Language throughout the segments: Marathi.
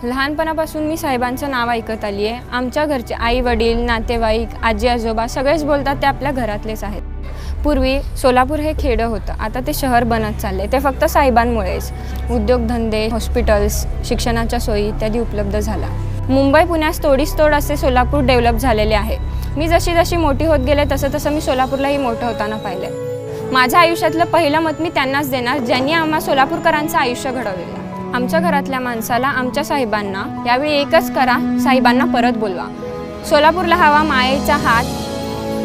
लहानपणापासून मी साहेबांचं नाव ऐकत आली आहे। आमच्या घरचे आई वडील, नातेवाईक, आजी आजोबा सगळेच बोलतात ते आपल्या घरातलेच आहेत। पूर्वी सोलापूर हे खेडं होतं, आता ते शहर बनत चालले। ते फक्त साहेबांमुळेच। उद्योगधंदे, हॉस्पिटल्स, शिक्षणाच्या सोयी इत्यादी उपलब्ध झाला। मुंबई पुण्यास तोडीस तोड असे सोलापूर डेव्हलप झालेले आहे। मी जशी जशी मोठी होत गेले तसं मी सोलापूरलाही मोठं होताना पाहिले। माझ्या आयुष्यातलं पहिलं मत मी त्यांनाच देणार ज्यांनी आम्हा सोलापूरकरांचं आयुष्य घडवलेलं। आमच्या घरातल्या माणसाला, आमच्या साहेबांना यावेळी एकच करा, साहेबांना परत बोलवा। सोलापूरला हवा मायेचा हात,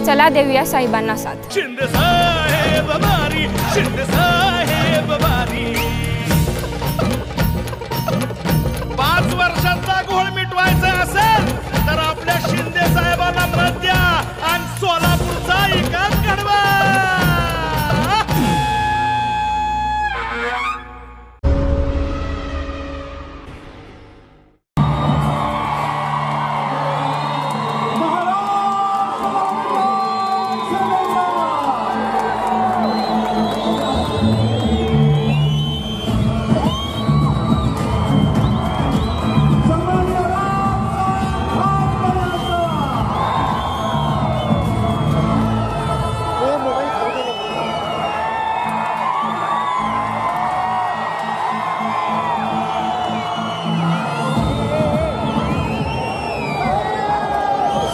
चला देऊया साहेबांना साथ। शिंदे साहेब बारी, शिंदे साहेब बारी। 5 वर्षांचा घोळ मिटवायचा असेल तर आपल्या शिंदे साहेबांना मत द्या आणि सोलापूरचा विकास घडवा।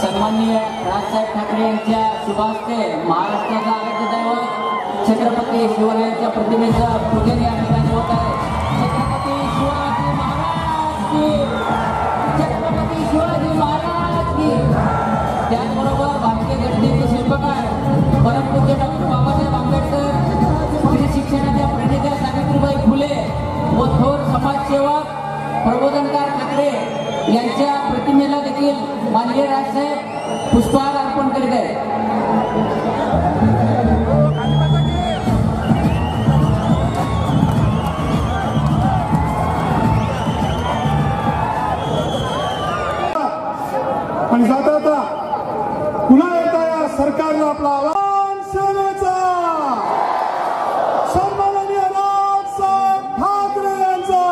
सन्माननीय राजसाहेब ठाकरे यांच्या शुभास्ते महाराष्ट्राचा आराध्य दैवत छत्रपती शिवरायांच्या प्रतिमेचं पूजन या ठिकाणी होत आहे। छत्रपती शिवाजी महाराज की, छत्रपती शिवाजी महाराज की। त्याचबरोबर भारतीय घटनेचे शिल्पकार परमपूज्य डॉक्टर बाबासाहेब आंबेडकर, स्त्री शिक्षणाच्या प्रणेत्या सावित्रीबाई फुले व थोर समाजसेवक प्रबोधनकार ठाकरे यांच्या प्रतिमेला देखील माननीय राजसाहेब पुष्पहार अर्पण करीत आहेत। आणि जाता पुन्हा एकदा या सरकारला आपला आव्हान सेवेचा, सन्माननीय राजसाहेब ठाकरे यांचा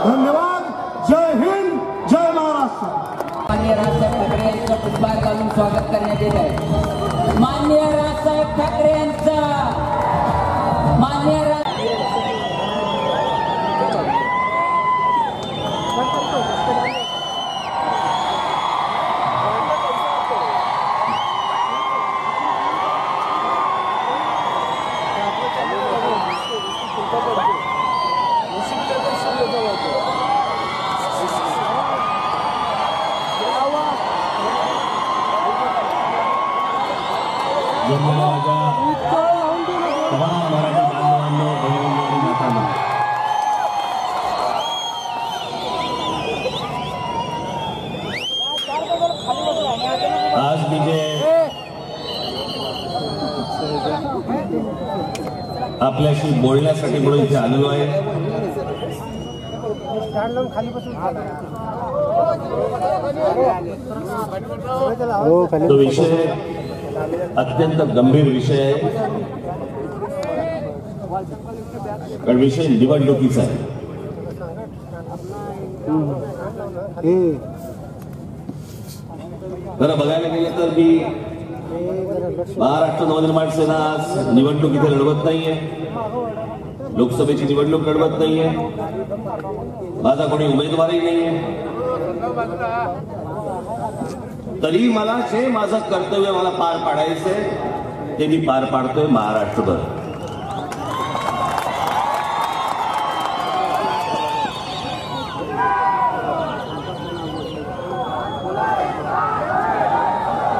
धन्यवाद। जय हिंद, जय महाराष्ट्र। माननीय राजसाहेब ठाकरे यांचं पुष्पहार घालून स्वागत करण्यात येत आहे। माननीय राजसाहेब ठाकरे यांचा, माननीय आज मी जे आपल्याशी बोलण्यासाठी म्हणून इथे आलेलो आहे, तो विषय अत्यंत गंभीर विषय आहे। कारण विषय निवडणुकीचा आहे। जरा बघायला गेलं तर मी महाराष्ट्र नवनिर्माण सेना आज निवडणूक इथे लढवत नाहीये, लोकसभेची निवडणूक लढवत नाहीये, माझा कोणी उमेदवारही नाहीये। तरी मला जे माझं कर्तव्य मला पार पाडायचंय ते मी पार पाडतोय महाराष्ट्रभर।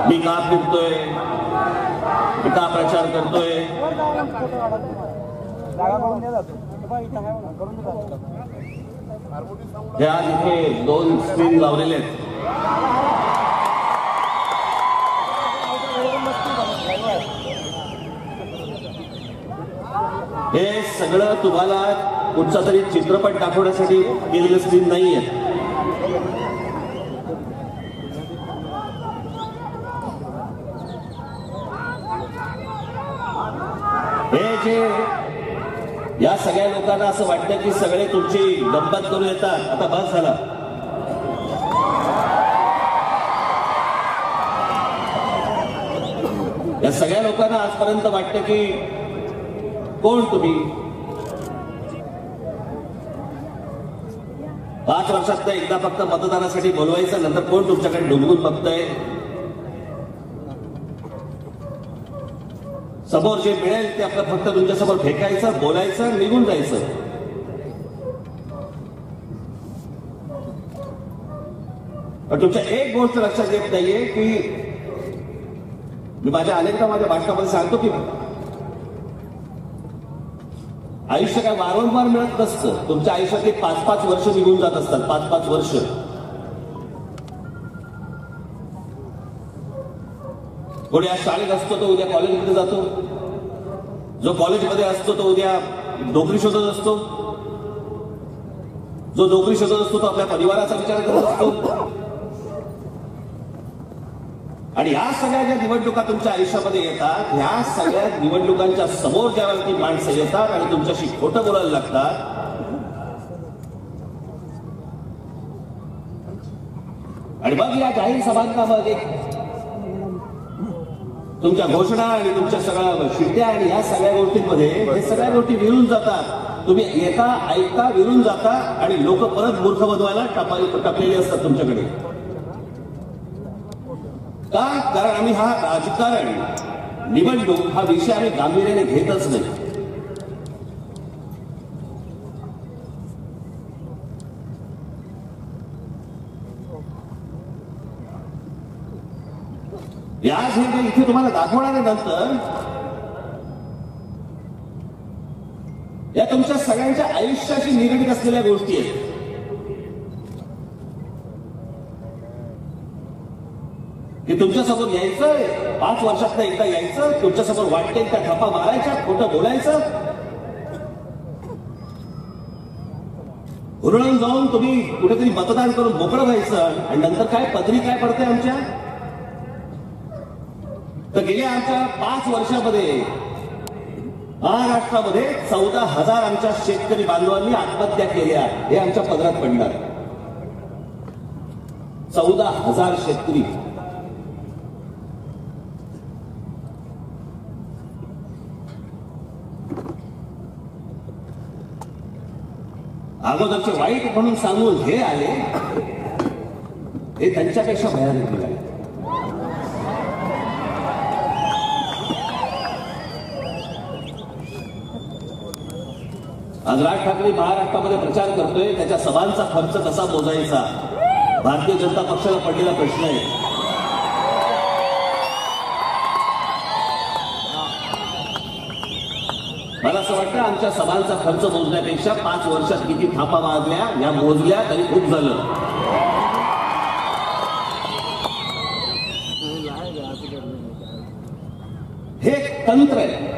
मी का फिरतोय, का प्रचार करतोय, हे आज इथे 2 स्क्रीन लावलेले आहेत। हे सगळं तुम्हाला कुठचा तरी चित्रपट दाखवण्यासाठी केलेलं स्क्रीन नाहीये। हे जे या सगळ्या लोकांना असं वाटतं की सगळे तुमची गंमत करून येतात. आता बस झाला. या सगळ्या लोकांना आजपर्यंत वाटतं की कोण तुम्ही, 5 वर्षात एकदा फक्त मतदानासाठी बोलवायचं, नंतर कोण तुमच्याकडे डुंबून बघतंय. समोर जे मिळेल ते आपलं फक्त तुमच्यासमोर फेकायचं, बोलायचं, निघून जायचं. पण तुमच्या एक गोष्ट लक्षात येत नाहीये की मी अनेकदा माझ्या भाषणामध्ये सांगतो की आयुष्य काय वारंवार मिळत नसतं. तुमच्या आयुष्यातली 5-5 वर्ष निघून जात असतात. 5-5 वर्ष. कोणी आज शाळेत असतो तो उद्या कॉलेजमध्ये जातो. जो कॉलेजमध्ये असतो तो उद्या नोकरी शोधत असतो. जो नोकरी शोधत असतो तो आपल्या परिवाराचा विचार करत असतो. आणि ह्या सगळ्या ज्या निवडणुका तुमच्या आयुष्यामध्ये येतात, ह्या सगळ्या निवडणुकांच्या समोर ज्यावेळी ती माणसं येतात आणि तुमच्याशी खोटं बोलायला लागतात, आणि मग या जाहीर सभांमध्ये तुमच्या घोषणा आणि तुमच्या सगळ्या शिट्ट्या आणि ह्या सगळ्या गोष्टींमध्ये हे सगळ्या गोष्टी विरून जातात. तुम्ही येता, ऐकता, विरून जाता आणि लोक परत मूर्ख बनवायला टपलेली असतात तुमच्याकडे. का? कारण आम्ही हा राजकारण, निवडणूक हा विषय आम्ही गांभीर्याने घेतच नाही. आज हे इथे तुम्हाला दाखवणार नंतर या तुमच्या सगळ्यांच्या आयुष्याशी निगडीत असलेल्या गोष्टी आहेत. की तुमच्यासमोर यायचं, 5 वर्षात एकदा यायचं, तुमच्यासमोर वाटते त्या ठप्पा मारायच्या, खोटं बोलायचं, हुरळून जाऊन तुम्ही कुठेतरी मतदान करून मोकळं व्हायचं. आणि नंतर काय पदरी काय पडते आमच्या. तर गेल्या आमच्या 5 वर्षामध्ये महाराष्ट्रामध्ये 14,000 आमच्या शेतकरी बांधवांनी आत्महत्या केल्या. हे आमच्या पदरात पडणार. 14,000 शेतकरी. अगोदरचे वाईट म्हणून सांगून हे आले, हे त्यांच्यापेक्षा भयानक निघाले. आज राज ठाकरे महाराष्ट्रामध्ये प्रचार करतोय, त्याच्या सभांचा खर्च कसा मोजायचा, भारतीय जनता पक्षाला पडलेला प्रश्न आहे. मला असं वाटतं आमच्या सभांचा खर्च मोजण्यापेक्षा 5 वर्षात किती थापा मारल्या या मोजल्या तरी खूप झालं. हे तंत्र आहे.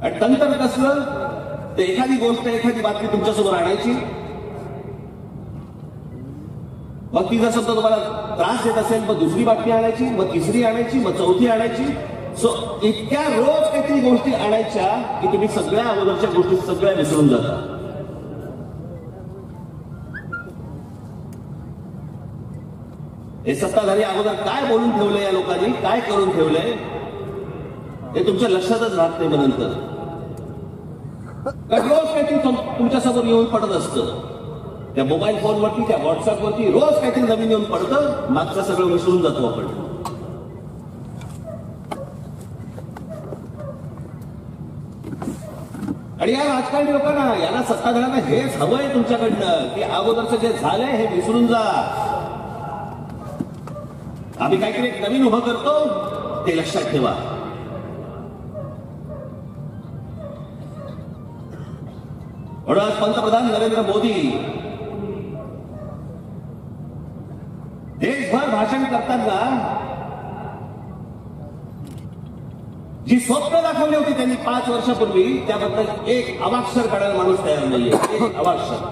आणि तंत्र कसलं, तर एखादी गोष्ट, एखादी बातमी तुमच्यासमोर आणायची, मग ती जर समजा तुम्हाला त्रास देत असेल मग दुसरी बातमी आणायची, मग तिसरी आणायची, मग चौथी आणायची. सो इतक्या रोज काहीतरी गोष्टी आणायच्या की तुम्ही सगळ्या अगोदरच्या गोष्टी सगळ्या विसरून जाता. हे सत्ताधारी अगोदर काय बोलून ठेवलंय, या लोकांनी काय करून ठेवलंय हे तुमच्या लक्षातच राहत नाही. नंतर रोज काहीतरी तुमच्यासमोर येऊन पडत असतं. त्या मोबाईल फोनवरती, त्या व्हॉट्सअपवरती रोज काहीतरी नवीन येऊन पडतं. मागचं सगळं विसरून जातो आपण. आणि या राजकारणी लोकांना, यांना सत्ताधाऱ्यांना हेच हवंय तुमच्याकडनं की अगोदरचं जे झालंय हे विसरून जा. आम्ही काहीतरी एक नवीन उभं करतो ते लक्षात ठेवा. म्हणून आज पंतप्रधान नरेंद्र मोदी देशभर भाषण करताना जी स्वप्न दाखवली होती त्यांनी 5 वर्षापूर्वी, त्याबद्दल एक अवाक्षर काढायला माणूस तयार नाहीये. एक अवाक्षर.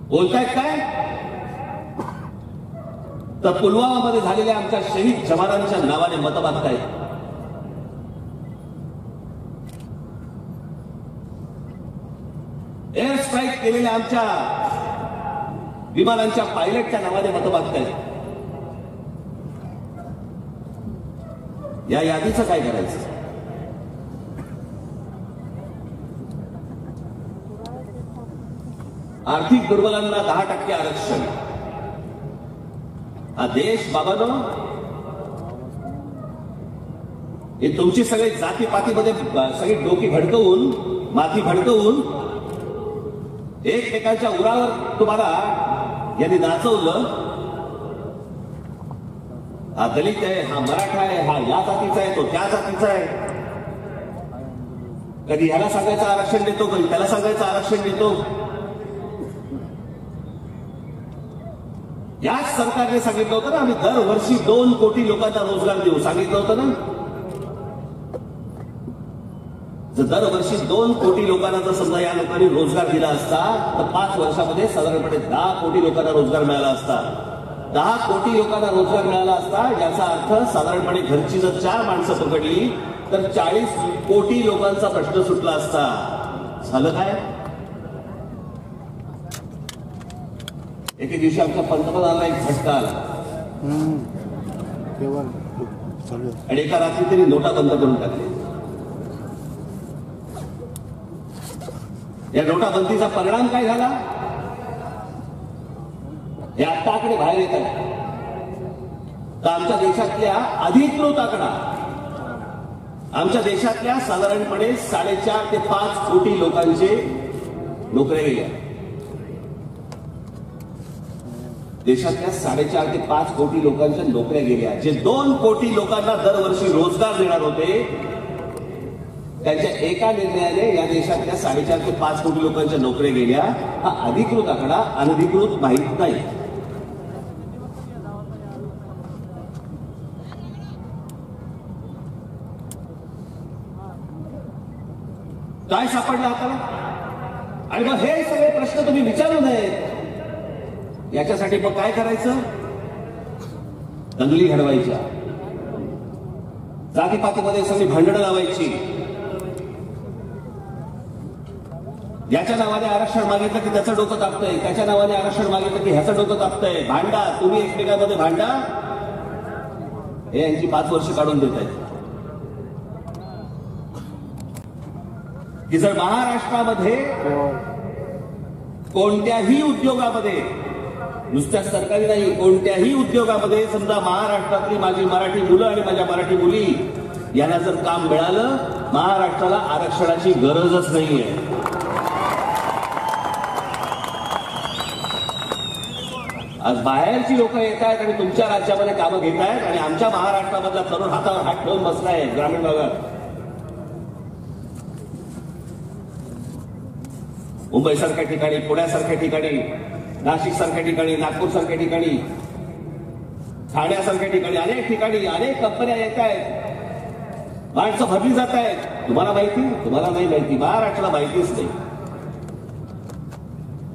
बोलतायत काय, तर पुलवामामध्ये झालेल्या आमच्या शहीद जवानांच्या नावाने मतं मागतायत. एअर स्ट्राईक केलेल्या आमच्या विमानांच्या पायलटच्या नावाने मतं मागतायत. या यादीचं काय करायचं? आर्थिक दुर्बलांना 10% आरक्षण. हा देश बाबांनो, हे तुमची सगळे जातीपातीमध्ये सगळी डोकी भडकवून, माथी भडकवून एकमेकांच्या उरावर तुम्हाला यांनी नाचवलं. हा दलित आहे, हा मराठा आहे, हा या जातीचा आहे, तो त्या जातीचा आहे. कधी ह्याला सांगायचं आरक्षण देतो, कधी त्याला सांगायचं आरक्षण देतो. याच सरकारने सांगितलं होतं ना, आम्ही दरवर्षी 2 कोटी लोकांना रोजगार देऊ. सांगितलं होतं ना. जर दरवर्षी 2 कोटी लोकांना जर समजा या लोकांनी रोजगार दिला असता तर 5 वर्षामध्ये साधारणपणे 10 कोटी लोकांना रोजगार मिळाला असता. 10 कोटी लोकांना रोजगार मिळाला असता. याचा अर्थ साधारणपणे घरची जर 4 माणसं पकडली तर 40 कोटी लोकांचा प्रश्न सुटला असता. झालं काय? एके दिवशी आमच्या पंतप्रधानांना एक झटका आला आणि एका रात्री त्यांनी नोटा बंद करून टाकल्या. या नोटाबंदीचा परिणाम काय झाला हे आता आकडे बाहेर येत आहेत. तर आमच्या देशातल्या अधिकृत आकडा, आमच्या देशातल्या साधारणपणे 4.5 ते 5 कोटी लोकांचे नोकऱ्या गेल्या. देशातल्या 4.5 ते 5 कोटी लोकांच्या नोकऱ्या गेल्या. जे 2 कोटी लोकांना दरवर्षी रोजगार देणार होते त्यांच्या एका निर्णयाने या देशातल्या 4.5 ते 5 कोटी लोकांच्या नोकऱ्या गेल्या. हा अधिकृत आकडा, अनधिकृत माहित नाही. काय सापडलं आपल्याला? आणि मग हे सगळे प्रश्न तुम्ही विचारू नयेत. याच्यासाठी मग काय करायचं? दंगली घडवायच्या, जातीपातीमध्ये सगळी भांडणं लावायची. याच्या नावाने आरक्षण मागितलं की त्याचं डोकं तापतंय, त्याच्या नावाने आरक्षण मागितलं की ह्याचं डोकं तापतंय. भांडा, तुम्ही एकमेकांमध्ये भांडा. हे यांची 5 वर्ष काढून देत आहेत. की जर महाराष्ट्रामध्ये कोणत्याही उद्योगामध्ये, नुसत्या सरकारी नाही, कोणत्याही उद्योगामध्ये समजा महाराष्ट्रातली माझी मराठी मुलं आणि माझ्या मराठी मुली यांना जर काम मिळालं, महाराष्ट्राला आरक्षणाची गरजच नाहीये. आज बाहेरची लोक येत आहेत आणि तुमच्या राज्यामध्ये कामं घेत आहेत आणि आमच्या महाराष्ट्रामधला तरुण हातावर हात ठेवून बसलाय ग्रामीण भागात. मुंबईसारख्या ठिकाणी, पुण्यासारख्या ठिकाणी, नाशिकसारख्या ठिकाणी, नागपूरसारख्या ठिकाणी, ठाण्यासारख्या ठिकाणी, अनेक ठिकाणी अनेक कंपन्या येत आहेत, माणसं भरली जात आहेत. तुम्हाला माहिती? तुम्हाला नाही माहिती. महाराष्ट्राला माहितीच नाही.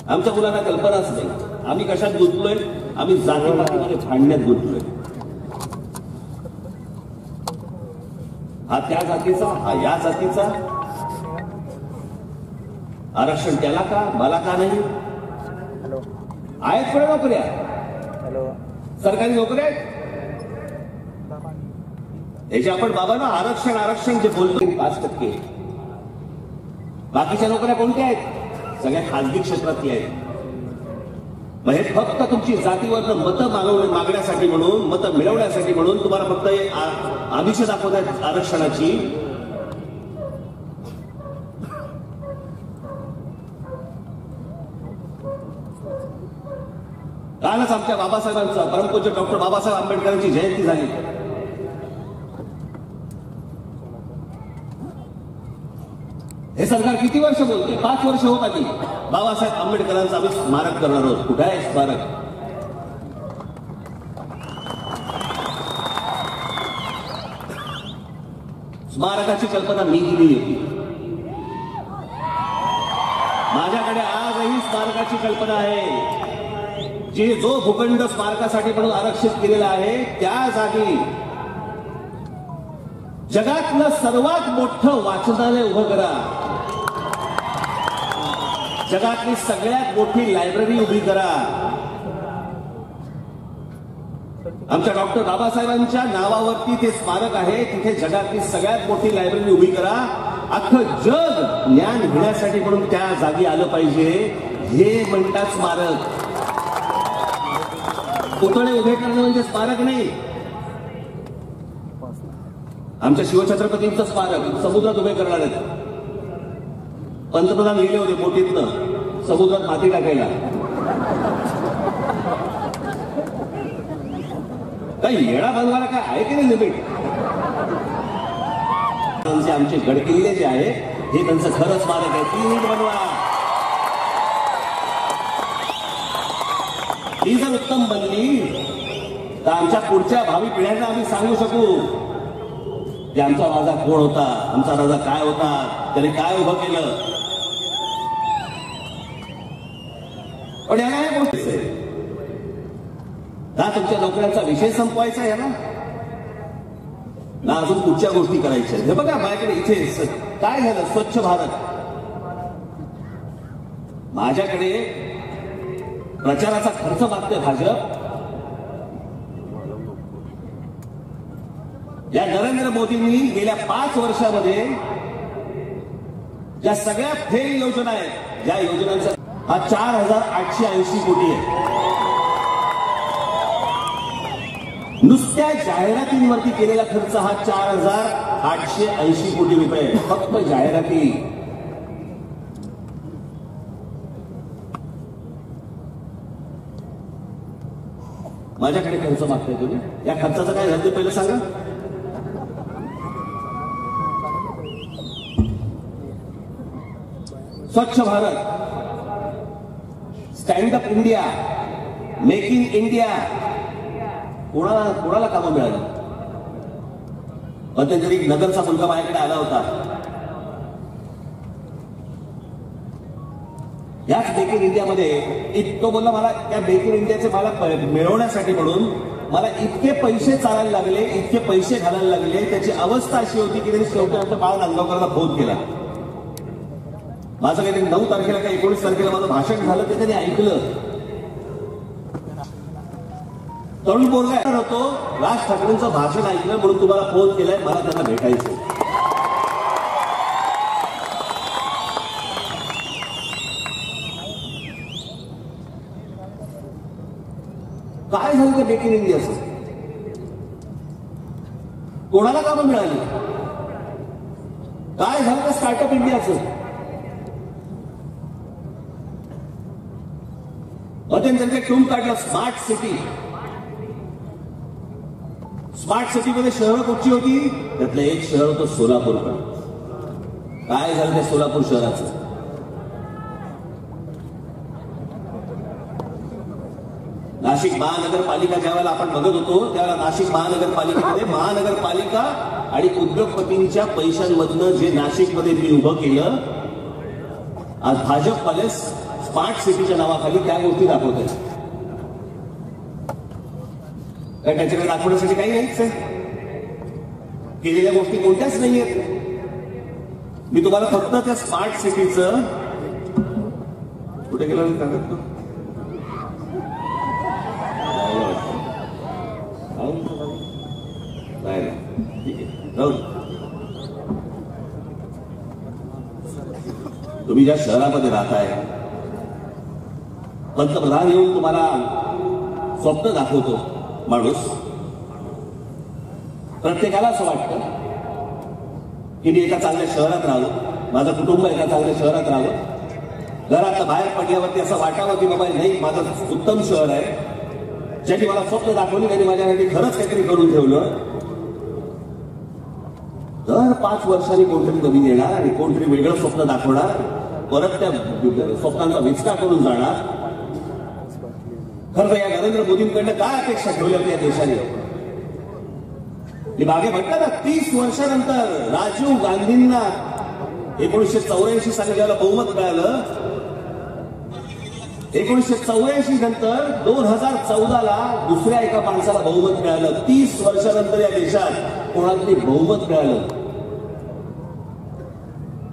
आमच्या मुलांना कल्पनाच नाही. आम्ही कशात गुंतलोय? आम्ही जातीपातीमध्ये भांडण्यात गुंतलोय. हा त्या जातीचा, हा या जातीचा. आरक्षण त्याला का, मला का नाही? आहेत पण नोकऱ्या, सरकारी नोकऱ्या आहेत. याची आपण बाबांना आरक्षण आरक्षण जे बोलतो 5%. बाकीच्या नोकऱ्या कोणत्या आहेत? सगळ्या खाजगी क्षेत्रातल्या आहेत. मग हे फक्त तुमची जातीवर मतं मागण्यासाठी म्हणून, मतं मिळवण्यासाठी म्हणून तुम्हाला फक्त आमिष दाखवतात आरक्षणाची. कालच आमच्या बाबासाहेबांचा, परमपूज्य डॉक्टर बाबासाहेब आंबेडकरांची जयंती झाली. हे सरकार किती वर्ष बोलते? 5 वर्ष होत आली. बाबासाहेब आंबेडकरांचं आम्ही स्मारक करणार आहोत. कुठे आहे स्मारक? स्मारकाची कल्पना मी दिली होती. माझ्याकडे आजही स्मारकाची कल्पना आहे. जो भूखंड स्मारकासाठी म्हणून आरक्षित केलेला आहे त्या जागी जगातलं सर्वात मोठं वाचनालय उभं करा, जगातली सगळ्यात मोठी लायब्ररी उभी करा. आमच्या डॉक्टर बाबासाहेबांच्या नावावरती ते स्मारक आहे, तिथे जगातली सगळ्यात मोठी लायब्ररी उभी करा. अख्खं जग ज्ञान घेण्यासाठी म्हणून त्या जागी आलं पाहिजे. हे म्हणतात स्मारक. पुतळे उभे करणं म्हणजे स्मारक नाही. आमच्या शिवछत्रपतींचं स्मारक समुद्रात उभे करणार आहेत. पंतप्रधान गेले होते बोटीतनं समुद्रात माती टाकायला. काही येडा बनवायला काय आहे की नाही लिमिट? आमचे गडकिल्ले जे आहे हे त्यांचं खरं स्मारक आहे. ती नीट बनवा. ही जर उत्तम बनली तर आमच्या पुढच्या भावी पिढ्यांना आम्ही सांगू शकू की आमचा राजा कोण होता, आमचा राजा काय होता, त्याने काय उभं केलं. पण याला काय गोष्ट ना तुमच्या नोकऱ्यांचा विषय संपवायचा आहे ना अजून कुठच्या गोष्टी करायच्या. हे बघा माझ्याकडे इथे काय झालं, स्वच्छ भारत. माझ्याकडे प्रचाराचा खर्च मागते भाजप. या नरेंद्र मोदींनी गेल्या 5 वर्षामध्ये ज्या सगळ्या फेल योजना आहेत, ज्या योजनांचा हा 4880 कोटी आहे. नुसत्या जाहिरातींवरती केलेला खर्च हा 4880 कोटी रुपये. फक्त जाहिराती. माझ्याकडे खर्च मागताय तुम्ही. या खर्चाचं काय झालं ते पहिलं सांगा. स्वच्छ Bharat, stand up India, make in India, कोणाला कामं मिळाली. मध्यंतरी नगरचा मुलगा माझ्याकडे आला होता. याच मेक इन इंडियामध्ये तो बोलला मला त्या मेक इन इंडियाचे मला मिळवण्यासाठी म्हणून मला इतके पैसे चालायला लागले, इतके पैसे घालायला लागले. त्याची अवस्था अशी होती की त्यांनी शेवटी आमच्या बाळ नांदगावकरला फोन केला. माझं काहीतरी 9 तारखेला का 19 तारखेला माझं भाषण झालं ते त्यांनी ऐकलं. तरुण पोरगा होतो, राज ठाकरेंचं भाषण ऐकलं म्हणून तुम्हाला फोन केलाय, मला त्यांना भेटायचं. काय झालं ते मेक इन इंडियाचं? कोणाला कामं मिळाली? काय झालं त्या स्टार्टअप इंडियाचं? मध्यंतरी टूम काढलं स्मार्ट सिटी. स्मार्ट सिटीमध्ये शहरं कुठची होती? त्यातलं एक शहर होतं सोलापूर. काय झालं त्या सोलापूर शहराचं? नाशिक महानगरपालिका ज्यावेळेला आपण बघत होतो त्यावेळेला नाशिक महानगरपालिकेमध्ये महानगरपालिका आणि उद्योगपतींच्या पैशांमधनं जे नाशिकमध्ये मी उभं केलं, आज भाजपवाले स्मार्ट सिटीच्या नावाखाली त्या गोष्टी दाखवत आहेत. काय त्याच्याकडे दाखवण्यासाठी काही नाहीच आहे. केलेल्या गोष्टी कोणत्याच नाहीयेत. मी तुम्हाला फक्त त्या स्मार्ट सिटीचं कुठे गेलं कागद ठीक आहे. तुम्ही ज्या शहरामध्ये राहताय, पंतप्रधान येऊन तुम्हाला स्वप्न दाखवतो माणूस. प्रत्येकाला असं वाटतं की मी एका चांगल्या शहरात राहिलो, माझं कुटुंब एका चांगल्या शहरात राहिलो. घरात बाहेर पडल्यावरती असं वाटावं की बाबा नाही, माझं उत्तम शहर आहे, ज्यांनी मला स्वप्न दाखवली त्यांनी माझ्यासाठी खरंच काहीतरी करून ठेवलं. दर 5 वर्षांनी कोणतरी नवीन येणार आणि कोणतरी वेगळं स्वप्न दाखवणार, परत त्या स्वप्नांचा विस्तार करून जाणार. खरं या नरेंद्र मोदींकडनं काय अपेक्षा ठेवल्या होत्या या देशाने? मी मागे म्हटलं ना, 30 वर्षानंतर राजीव गांधींना 1984 साली ज्याला बहुमत मिळालं 1984 नंतर 2014ला दुसऱ्या एका माणसाला बहुमत मिळालं. 30 वर्षानंतर या देशात कोणाला तरी बहुमत मिळालं.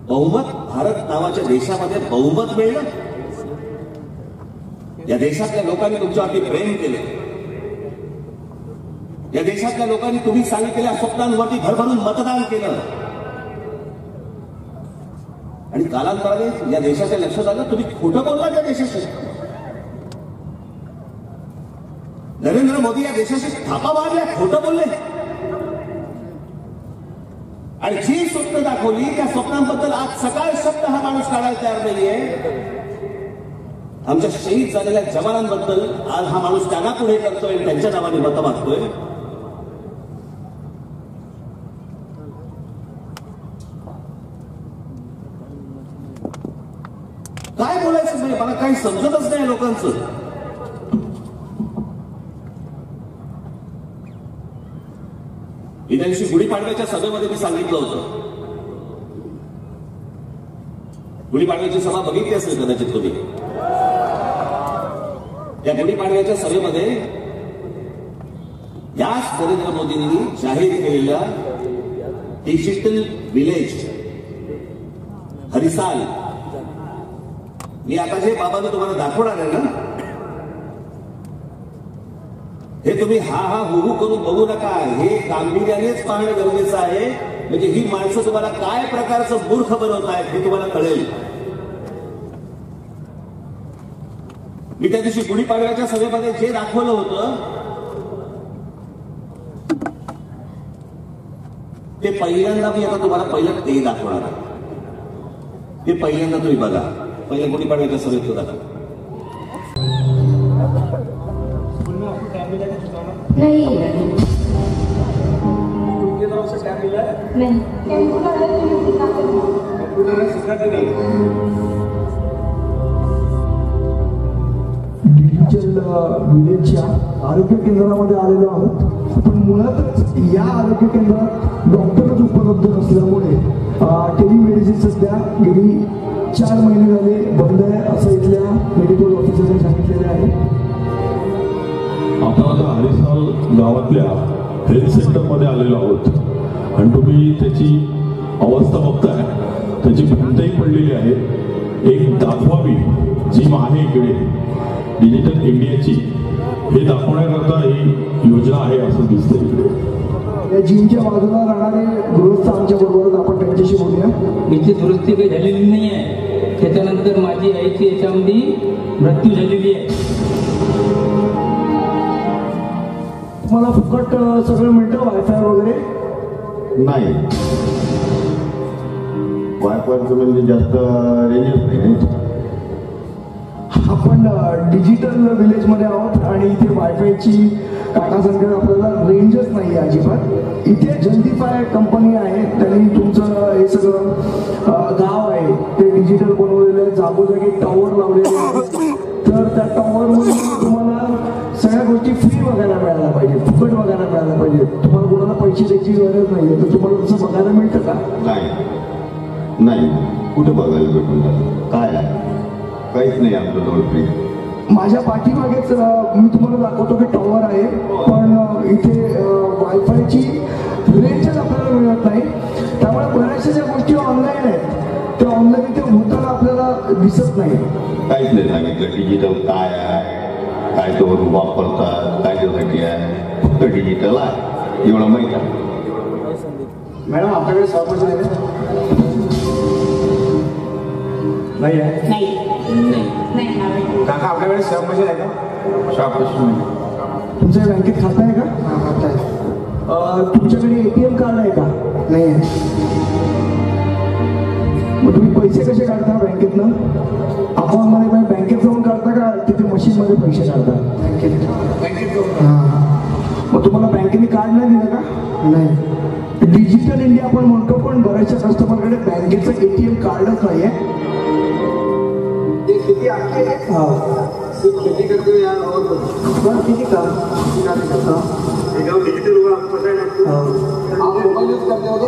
बहुमत, भारत नावाच्या देशामध्ये बहुमत मिळलं. या देशातल्या लोकांनी तुमच्यावरती प्रेम केले. या देशातल्या लोकांनी तुम्ही सांगितलेल्या स्वप्नांवरती भरभरून मतदान केलं. आणि कालांतराने या देशाच्या लक्षात आलं तुम्ही खोटं बोलला त्या देशाशी. नरेंद्र मोदी या देशाशी थापा मारल्या, खोटं बोलले. आणि जी स्वप्न दाखवली त्या स्वप्नांबद्दल आज सकाळ शब्द हा माणूस काढायला तयार नाहीये. आमच्या शहीद झालेल्या जवानांबद्दल आज हा माणूस त्यांना पुढे करतोय, त्यांच्या नावाने मतं मागतोय. काय बोलायचं नाही, मला काही समजतच नाही लोकांचं. त्या दिवशी गुढीपाडव्याच्या सभेमध्ये मी सांगितलं होतं. गुढीपाडव्याची सभा बघितली असेल कदाचित तुम्ही. या गुढीपाडव्याच्या सभेमध्ये याच नरेंद्र मोदींनी जाहीर केलेल्या डिजिटल विलेज हरिसाल, मी आता जे बाबांनी तुम्हाला दाखवणार आहे ना, हे तुम्ही हा हा हुहू करून बघू नका. हे गांभीर्यानेच पाहणं गरजेचं आहे. म्हणजे ही माणसं तुम्हाला काय प्रकारचं मूर्ख बनवत आहेत हे तुम्हाला कळेल. मी त्या दिवशी गुढीपाडव्याच्या सभेमध्ये जे दाखवलं होतं ते पहिल्यांदा मी आता तुम्हाला पहिलं ते दाखवणार आहे. ते पहिल्यांदा तुम्ही बघा. पहिल्या गुढीपाडव्याच्या सभेत दाखव. नहीं उनकी तरफ से क्या मिला है? नहीं कंप्यूटर में सिखाते नहीं. डिजिटल विलेजच्या आरोग्य केंद्रामध्ये आलेलो आहोत. पण मुळातच या आरोग्य केंद्रात डॉक्टरच उपलब्ध नसल्यामुळे टेलिमेडिसिन सध्या गेली 4 महिने झाले बंद आहे, असं इथल्या मेडिकल ऑफिसरने सांगितलेले आहे. आपण आता हरिसाल गावातल्या हेल्थ सेंटरमध्ये आलेलो आहोत आणि तुम्ही त्याची अवस्था बघताय. त्याची भिंतही पडलेली आहे. एक दाखवावी जिम आहे इकडे डिजिटल इंडियाची, हे दाखवण्याकरता ही योजना आहे असं दिसतं इकडे. या जिमच्या बाजूला राहणारे गृहस्थ आमच्या बरोबर, आपण त्यांच्याशी बोलूया. याची दुरुस्ती काही झालेली नाही आहे. त्याच्यानंतर माझी आईची याच्यामध्ये मृत्यू झालेली आहे. तुम्हाला फुकट सगळं मिळतं, वायफाय वगैरे? नाही, वायफायचं म्हणजे जास्त रेंजच नाही. आपण डिजिटल विलेजमध्ये आहोत आणि इथे वायफायची काका सांगतात आपल्याला रेंजच नाही आहे अजिबात. इथे जल्दीफाय कंपनी आहे, त्यांनी तुमचं हे सगळं गाव आहे ते डिजिटल बनवलेलं आहे. जागोजागी टॉवर लावलेले आहेत. तर त्या टॉवरमध्ये तुम्हाला सगळ्या गोष्टी फ्री बघायला मिळायला पाहिजे, फुकट बघायला मिळायला पाहिजे. तुम्हाला कोणाला पैसे द्यायची गरज नाही आहे. तर तुम्हाला तसं बघायला मिळतं का? नाही, कुठे बघायला भेटून जातं? काय आहे? काहीच नाही आमच्याजवळ फ्री. माझ्या पाठीमागेच मी तुम्हाला दाखवतो की टॉवर आहे, पण इथे वायफायची रेंजच आपल्याला मिळत नाही. त्यामुळे बऱ्याचशा ज्या गोष्टी ऑनलाईन आहेत त्या ऑनलाईन इथे होताना आपल्याला दिसत नाही. काहीच नाही सांगितलं डिजिटल काय आहे, काय तो वापरतात, काय त्यासाठी आहे. फक्त डिजिटल आहे एवढं माहीत आहे. मॅडम आपल्याकडे सहमती आहे नाही आहे? नहीं काका आपल्याकडे सहमती आहे का? शाबास. तुमच्या बँकेत खातं आहे का? खातं आहे. तुमच्याकडे ATM कार्ड आहे का? नाही आहे. मग तुम्ही पैसे कसे काढता बँकेतनं? अकाउंटमध्ये बँकेत जाऊन काढता का तिथे मशीनमध्ये पैसे काढता? बँकेत जाऊन. हां, मग तुम्हाला बँकेने कार्ड नाही दिलं का? नाही. डिजिटल इंडिया आपण म्हणतो, पण बऱ्याचशा कस्टमरकडे बँकेचं ATM कार्डच नाही आहे. खेती आपकी है? हाँ, सिर्फ खेती करते हो यार? और बस खेती काम करता हूँ. गाँव डिजिटल हुआ, आपको पता है ना? हाँ. आप मोबाइल यूज करते हो? तो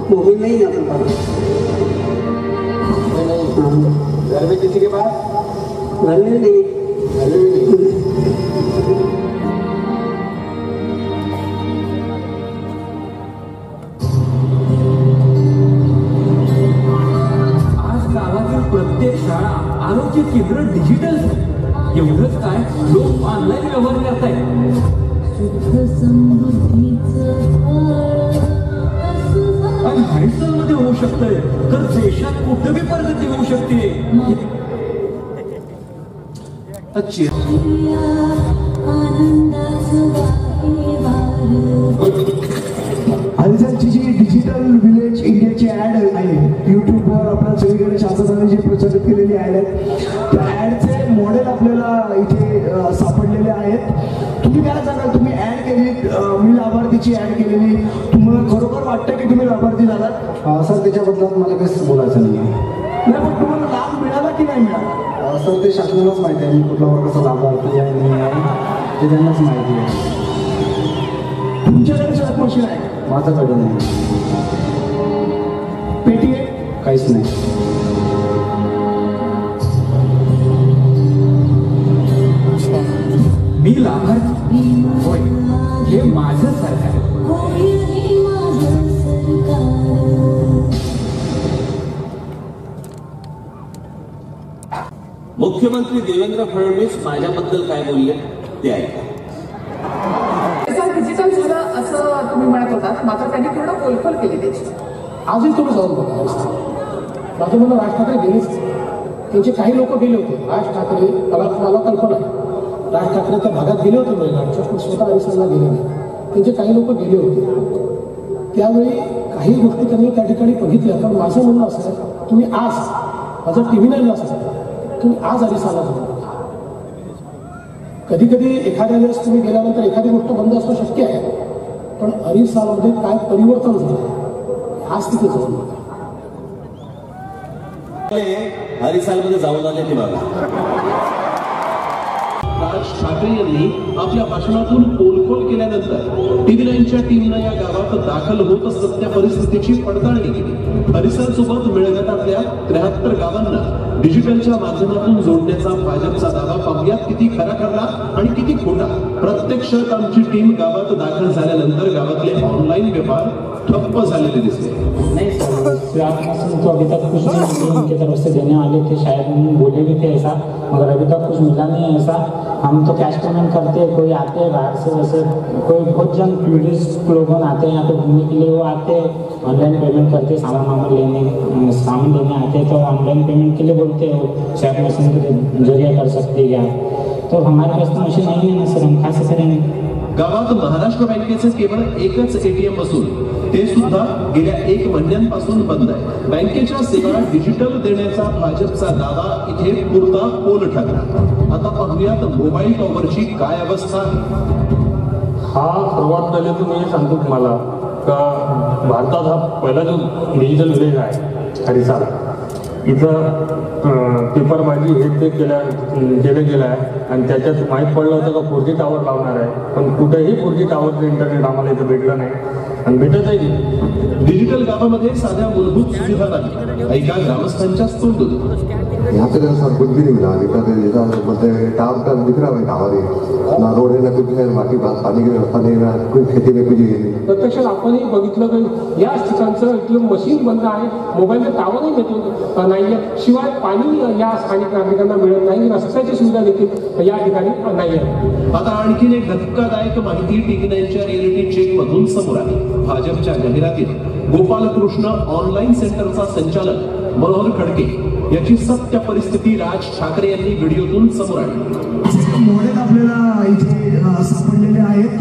मोबाइल नहीं आता था. घर में किसी के पास आज गावातील प्रत्येक शाळा आरोग्य केंद्र डिजिटल झाली. एवढंच काय, लोक ऑनलाईन व्यवहार करतायत. आणि हरिसलमध्ये होऊ शकतंय तर देशात कुठेही प्रगती होऊ शकते. हरिसलची जी डिजिटल विलेज इंडियाची ऍड आहे युट्यूबवर आपल्या सगळीकडे शासनाने जी प्रचलित केलेली ऍड आहे, त्या ऍडचे मॉडेल आपल्याला इथे सापडलेले आहेत. तुम्ही काय सांगाल, तुम्ही ऍड केली, मी लाभार्थीची ऍड केलेली, तुम्हाला खरोखर वाटतं की तुम्ही लाभार्थी झालात? सर त्याच्याबद्दल मला काहीच बोलायचं नाही. पण तुम्हाला लाभ मिळाला की नाही मिळाला? सर ते शासनालाच माहिती आहे, मी कुठल्या वर्गाचा लाभार्थी आहे नाही आहे ते त्यांनाच माहिती आहे. तुमच्याकडे स्वॅप मशीन आहे? माझ्याकडे नाही. पेटी आहे? काहीच नाही. मी लाभार्थी होय, हे माझं सरकार. मुख्यमंत्री देवेंद्र फडणवीस माझ्याबद्दल काय बोलले ते ऐका. डिजिटल झालं असं तुम्ही म्हणत होतात, मात्र त्यांनी पूर्ण पोलखोल केली त्याची. आजही तुम्ही जाऊन बघा. माझं म्हणणं राज ठाकरे गेलेच, त्यांचे काही लोक गेले होते. राज ठाकरे मला कल्पना आहे, राज ठाकरे त्या भागात गेले होते महिलांच्या, पण स्वतः हरिसलला गेले नाही. त्यांचे काही लोक गेले होते. त्यावेळी काही गोष्टी त्यांनी त्या ठिकाणी बघितल्या. पण माझं म्हणणं असं आहे, तुम्ही आज माझं TV 9 असं तुम्ही आज हरिसलला जाऊ. कधी कधी एखाद्या वेळेस तुम्ही गेल्यानंतर एखादी गोष्ट बंद असणं शक्य आहे, पण हरिसलमध्ये काय परिवर्तन झालं आज तिथे जाऊन बघा. हरिसालमध्ये जाऊन आले ते बघा. राज ठाकरे यांनी आपल्या भाषणातून पोलखोल केल्यानंतर TV 9च्या टीमनं या गावात दाखल होत असलेल्या परिस्थितीची पडताळणी केली. हरिसल सोबत मेळघाटातल्या 73 गावांना डिजिटलच्या माध्यमातून जोडण्याचा भाजपचा दावा पाहूयात किती खरा ठरला आणि किती खोटा. प्रत्यक्षात आमची टीम गावात दाखल झाल्यानंतर गावातले ऑनलाईन व्यवहार ठप्प झालेले दिसले. नहीं सर, तो अभी तक कुछ नहीं उनकी तरफ से देने वाले थे, शायद बोले भी थे ऐसा, मगर अभी तक कुछ मिला नहीं है ऐसा. हम तो कैश पेमेंट करते हैं, कोई आते हैं बाहर से, वैसे कोई बहुत जन टूरिस्ट लोग आते हैं यहाँ पे घूमने के लिए, वो आते हैं ऑनलाइन पेमेंट करते, सामान लेने आते हैं तो ऑनलाइन पेमेंट के लिए बोलते हैं, वो स्वैप मशीन के जरिए कर सकते हैं क्या. तो हमारे पास तो मशीन नहीं है ना सर, हम कैसे करेंगे. गावात महाराष्ट्र बँकेचे केवळ एकच ATM असून ते सुद्धा गेल्या 1 महिन्यांपासून बंद आहे. बँकेच्या सेवा डिजिटल देण्याचा भाजपचा दावा इथे पुरता पोल ठरला. आता पाहूयात मोबाईल टॉवरची काय अवस्था आहे. हा सर्वात पहिले तर मी सांगतो तुम्हाला का भारतात हा पहिला जो डिजिटल विलेज आहे हरिसाल, इथं पेपरबाजी हे ते केलं गेलं आहे आणि त्याच्यात माहीत पडलं होतं का 4G टावर लावणार आहे, पण कुठेही 4G टावरचं इंटरनेट आम्हाला इथं भेटलं नाही आणि भेटतही नाही. डिजिटल गावामध्ये साध्या मूलभूत सुविधा नाही. ऐका ग्रामस्थांच्या तोंडून. यहाँ पे सर कुछ भी नहीं मिला अभी तक. जैसा बोलते हैं टावर का दिख रहा है टावर है ना, रोड है ना कुछ है, बाकी पानी की व्यवस्था नहीं ना, कोई खेती में कुछ नहीं. प्रत्यक्षात आपणही बघितलं की याच ठिकाणचं इथलं मशीन बंद आहे, मोबाईलचं टावरही भेटत नाही, शिवाय पाणी या स्थानिक नागरिकांना मिळत नाही, रस्त्याची सुविधा देखील या ठिकाणी नाही आहे. आता आणखीन एक धक्कादायक माहिती TV 9च्या रिअलिटी चेक मधून समोर आली. भाजपच्या जाहिरातीत गोपालकृष्ण ऑनलाईन सेंटरचा संचालक मनोहर खडके याची सत्य परिस्थिती राज ठाकरे यांनी व्हिडिओतून समोर आणली. मॉडेल आपल्याला इथे सापडलेले आहेत.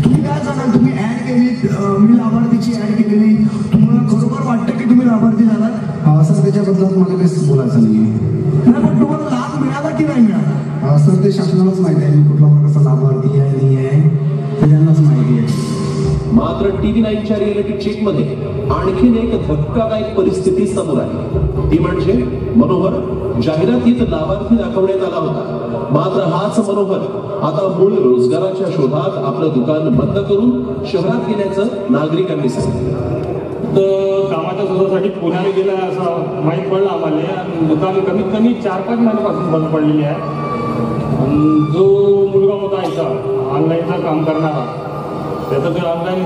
तुम्ही काय सांगाल, तुम्ही ऍड केली, मी लाभार्थीची ऍड केलेली, तुम्हाला खरोखर वाटतं की तुम्ही लाभार्थी झालात? सर त्याच्याबद्दल मला काहीच बोलायचं नाही. पण तुम्हाला लाभ मिळाला की नाही मिळाला? सर ते शासनालाच माहिती आहे, मी कुठल्या वर्गाचा लाभार्थी आहे नाही आहे ते त्यांनाच माहिती आहे. मात्र TV 9च्या रिअलिटी चेक मध्ये आणखीन एक धक्कादायक परिस्थिती समोर आली. ती म्हणजे मनोहर जाहिरातीत लाभार्थी दाखवण्यात आला होता, मात्र हाच मनोहर आता मूळ रोजगाराच्या शोधात आपलं दुकान बंद करून शहरात गेल्याचं नागरिकांनी सांगितलं. तर कामाच्या शोधासाठी पुण्याला गेला असं माहीत पडलं आम्हाला. आणि दुकान कमीत कमी 4-5 महिन्यापासून बंद पडलेली आहे. आणि जो मुलगा होता इथं ऑनलाईनचं काम करणारा, त्याचं ते ऑनलाईन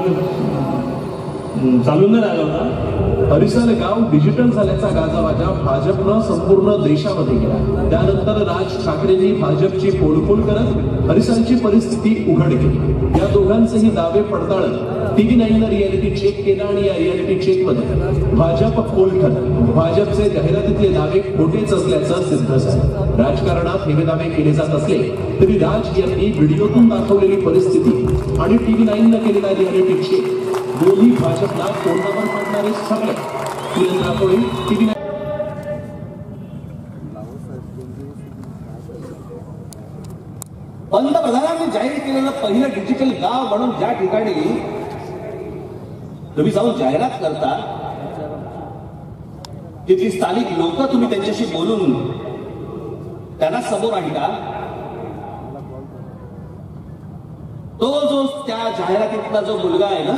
चालून नाही राहिलं होता. हरिसाल गाव डिजिटल झाल्याचा गाजावाजा भाजपनं संपूर्ण देशामध्ये केला. त्यानंतर राज ठाकरेंनी भाजपची पोलखोल करत हरिसालची परिस्थिती उघड केली. या दोघांचेही दावे पडताळत TV9 रियालिटी चेक केला आणि या रियालिटी चेक मध्ये भाजप फोल ठरलं. भाजपचे जाहिरातीतले दावे खोटेच असल्याचं सिद्ध झालं. राजकारणात हे दावे केले जात असले तरी राज यांनी व्हिडिओतून दाखवलेली परिस्थिती आणि TV9 केलेला रियालिटी चेक दोन्ही भाजपला तोंडावर पडणारे ठरले. TV9 पंतप्रधानांनी जाहीर केलेलं पहिलं डिजिटल गाव म्हणून ज्या ठिकाणी तुम्ही जाऊन जाहिरात करता, तिथली स्थानिक लोक तुम्ही त्यांच्याशी बोलून त्यांना समोर आणता, तो जो त्या जाहिरातीतला जो मुलगा आहे ना,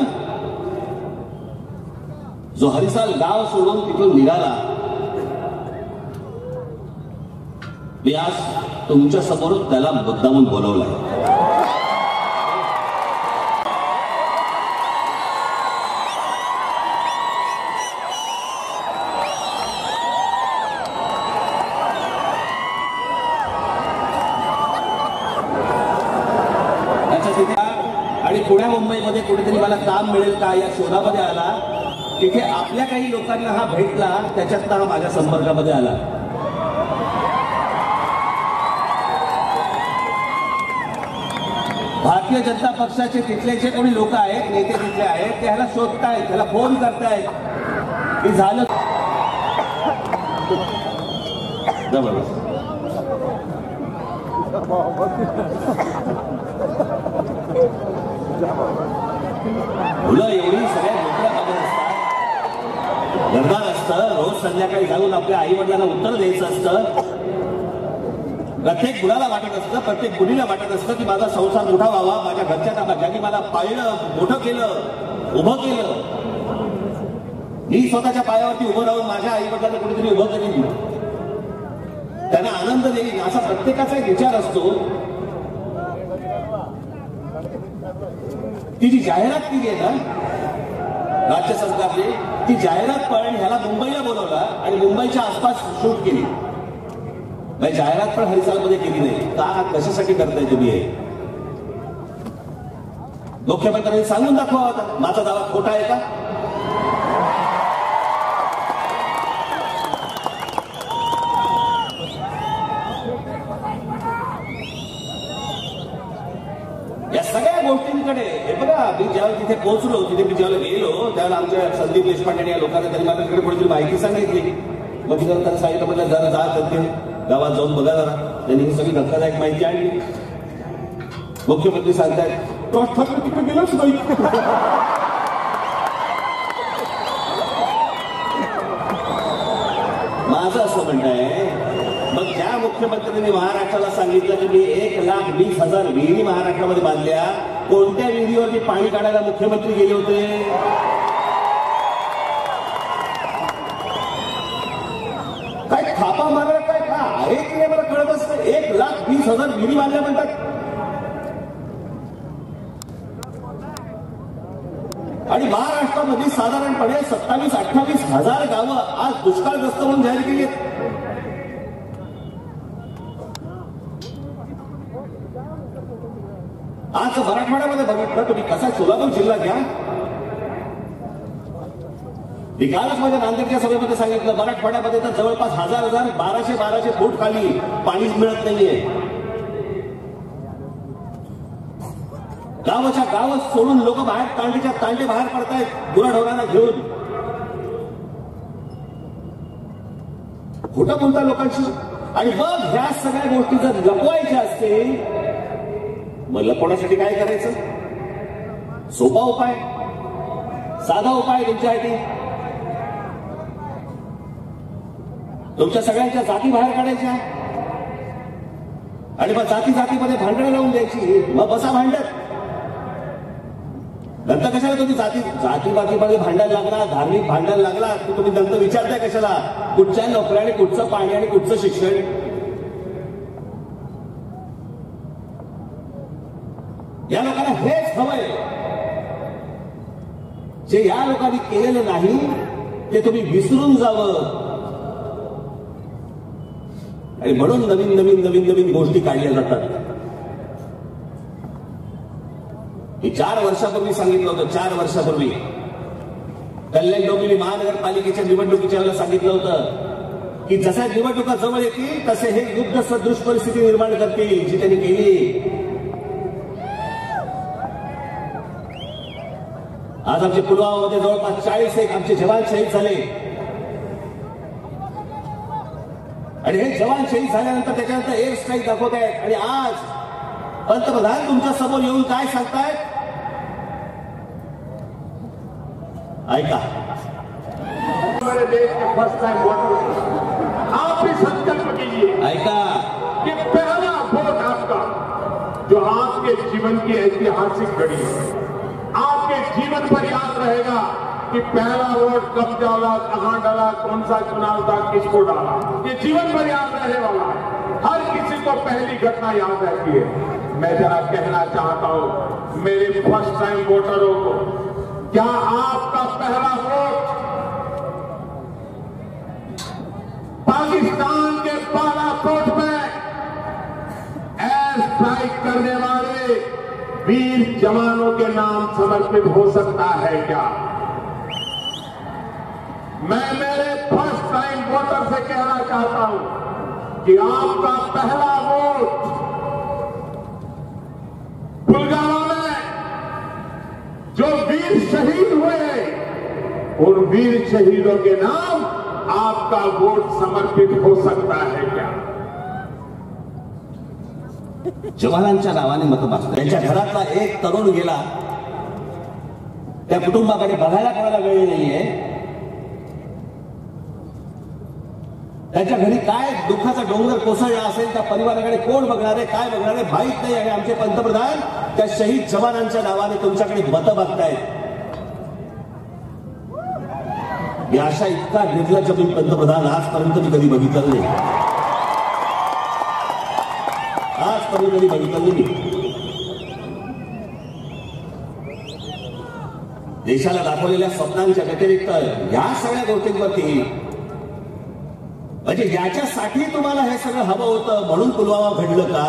जो हरिसाल गाव सोडून तिथून निघाला, मी आज तुमच्या समोर त्याला मुद्दामून बोलवलाय. आणि पुण्या मुंबईमध्ये कुठेतरी मला काम मिळेल का या शोधामध्ये आला. तिथे आपल्या काही लोकांना हा भेटला, त्याच्यातनं हा माझ्या संपर्कामध्ये आला. भारतीय जनता पक्षाचे तिथले जे कोणी लोक आहेत, नेते तिथले आहेत, ते ह्याला शोधतायत, त्याला फोन करतायत की झालं. मुलं एवढी सगळ्या नोकऱ्या बघत असतात, घरदार असतं, रोज संध्याकाळी जाऊन आपल्या आई वडिलांना उत्तर द्यायचं असतं. प्रत्येक मुलाला वाटत असतं, प्रत्येक मुलीला वाटत असतं की माझा संसार मोठा व्हावा, माझ्या घरच्यांना, ज्यांनी मला पाळलं, मोठं केलं, उभं केलं, मी स्वतःच्या पायावरती उभं राहून माझ्या आई वडिलांना कुठेतरी उभं करीन, त्यांना आनंद देईन, असा प्रत्येकाचा एक विचार असतो. ती जी जाहिरात केली आहे ना राज्य सरकारने, ती जाहिरात पण ह्याला मुंबईला बोलवला आणि मुंबईच्या आसपास शूट केली. जाहिरात पण हरिसालमध्ये केली नाही. का, कशासाठी करताय तुम्ही हे? मुख्यमंत्र्यांनी सांगून दाखवा होता माझा दावा खोटा आहे का. या सगळ्या गोष्टींकडे हे बघा, मी ज्यावेळी तिथे पोहोचलो, तिथे मी ज्यावेळेला गेलो, त्यावेळेला आमच्या संदीप देशपांडे या लोकांना त्यांनी माझ्याकडे थोडीशी माहिती सांगितली. मग तिथं त्यांना सांगितलं, म्हटलं जरा जा करते गावात जाऊन बघा जरा. त्यांनी ही सगळी धक्कादायक माहिती आणली. मुख्यमंत्री सांगतायत राज ठाकरे तिकडे गेलोच नाही. माझं असं म्हणणं आहे, मग ज्या मुख्यमंत्र्यांनी महाराष्ट्राला सांगितलं की मी 1,20,000 विहिरी महाराष्ट्रामध्ये बांधल्या, कोणत्या विहिरीवरती पाणी काढायला मुख्यमंत्री गेले होते? काय थापा मारला काय का आहे की नाही मला कळत असतं. 1,20,000 विहिरी बांधल्या म्हणतात. आणि महाराष्ट्रामध्ये साधारणपणे 27-28,000 गावं आज दुष्काळग्रस्त म्हणून जाहीर केली आहेत. आज मराठवाड्यामध्ये बघितलं तुम्ही, कसा सोलापूर जिल्हा घ्या, कालच माझ्या नांदेडच्या सभेमध्ये सांगितलं, मराठवाड्यामध्ये तर जवळपास 1,000-1,200 फूट खाली पाणीच मिळत नाहीये. गावाच्या गावात सोडून लोक बाहेर तांडेच्या तांडे बाहेर पडतायत गुराढोरांना घेऊन. खोटं बोलता लोकांशी. आणि मग ह्या सगळ्या गोष्टी जर लपवायच्या असतील, मग लपवण्यासाठी काय करायचं? सोपा उपाय, साधा उपाय तुमच्यासाठी. तुमच्या सगळ्यांच्या जाती बाहेर काढायच्या आणि मग जातीमध्ये भांडणं लावून द्यायची. मग बसा भांडत. नंतर कशाला तुम्ही जातीपातीमध्ये भांडण लागला, धार्मिक भांडण लागला, तुम्ही नंतर विचारताय कशाला कुठच्या नोकऱ्या आणि कुठचं पाणी आणि कुठचं शिक्षण? या लोकांना हेच हवंय. जे या लोकांनी केलेलं नाही ते तुम्ही विसरून जावं आणि म्हणून नवीन नवीन नवीन नवीन गोष्टी काढल्या जातात. मी 4 वर्षापूर्वी सांगितलं होतं, 4 वर्षापूर्वी कल्याण डोंबिवली महानगरपालिकेच्या निवडणुकीच्या वेळेला सांगितलं होतं की जशा निवडणुका जवळ येतील तसे हे युद्ध सदृश परिस्थिती निर्माण करतील, जी त्यांनी केली. आज आमच्या पुलवामामध्ये जवळपास 40 आमचे जवान शहीद झाले आणि हे जवान शहीद झाल्यानंतर त्याच्यानंतर एअर स्ट्राईक दाखवत आहेत. आणि आज पंतप्रधान तुमच्या समोर येऊन काय सांगतायत ऐका. हमारे देश के फर्स्ट टाइम वोटर, आप भी संकल्प कीजिए ऐका कि पहला वोट आपका, जो आपके जीवन की ऐतिहासिक घड़ी है, आपके जीवन पर याद रहेगा कि पहला वोट कब डाला, कहां डाला, कौन सा चुनाव था, किसको डाला, ये जीवन भर याद रहने वाला है. हर किसी को पहली घटना याद रहती है. मैं जरा कहना चाहता हूं मेरे फर्स्ट टाइम वोटरों को, क्या आपका पहला वोट पाकिस्तान के बालाकोट में एयर स्ट्राइक करने वाले वीर जवानों के नाम समर्पित हो सकता है क्या? मैं मेरे फर्स्ट टाइम वोटर से कहना चाहता हूं कि आपका पहला वोट पुलवामा में जो वीर शहीद हुए, उन वीर शहीदों के नाम आपका वोट समर्पित हो सकता है क्या? जवानांच्या नावाने मतं मागतात. त्यांच्या घरातला एक तरुण गेला, त्या कुटुंबाकडे बघायला कोणाला वेळ नाहीये. त्याच्या घरी काय दुःखाचा डोंगर कोसळला असेल, त्या परिवाराकडे कोण बघणार आहे, काय बघणार आहे माहीत नाही. आणि आमचे पंतप्रधान त्या शहीद जवानांच्या नावाने तुमच्याकडे मतं मागतायत. या अशा इतका निर्लज्ज पंतप्रधान आजपर्यंत मी कधी बघितलं नाही. आजपर्यंत कधी बघितलं नाही. देशाला दाखवलेल्या स्वप्नांच्या व्यतिरिक्त या सगळ्या गोष्टींवरती, म्हणजे याच्यासाठी तुम्हाला हे सगळं हवं होतं म्हणून पुलवामा घडलं का?